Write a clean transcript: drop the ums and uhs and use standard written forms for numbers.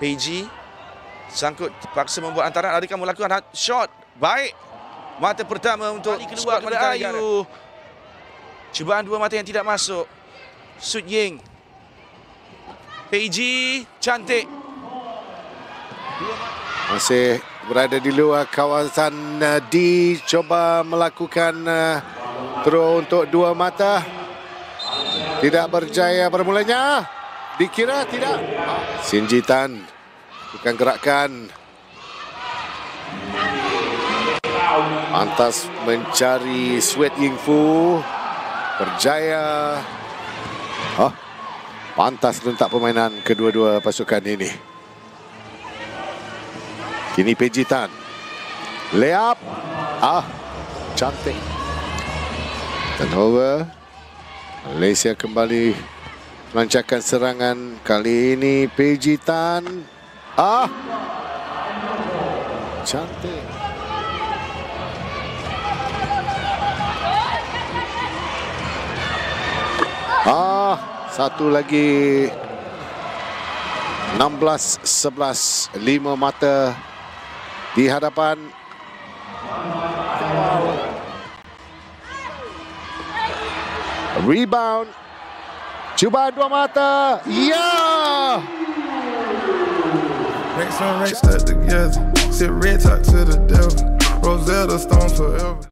PG sangkut, paksa membuat antaran. Adakah melakukan shot? Baik. Mata pertama untuk skuad Merdeka Ayu. Cubaan dua mata yang tidak masuk. Sut Ying. PG cantik. Masih berada di luar kawasan D. Coba melakukan throw untuk dua mata. Tidak berjaya bermulanya. Dikira tidak. Sinji Tan bukan gerakan. Pantas mencari Sweat Ying Fu. Berjaya. Pantas rentak permainan kedua-dua pasukan ini. Kini PG Tan. Layup. Cantik. Turnover. Malaysia kembali melancarkan serangan. Kali ini PG Tan. Cantik. Satu lagi. 16-11. 5 mata di hadapan. Rebound. Cubaan dua mata. Ya! Racks on racks stuck together. Sit red talk to the devil. Rosetta Stones forever.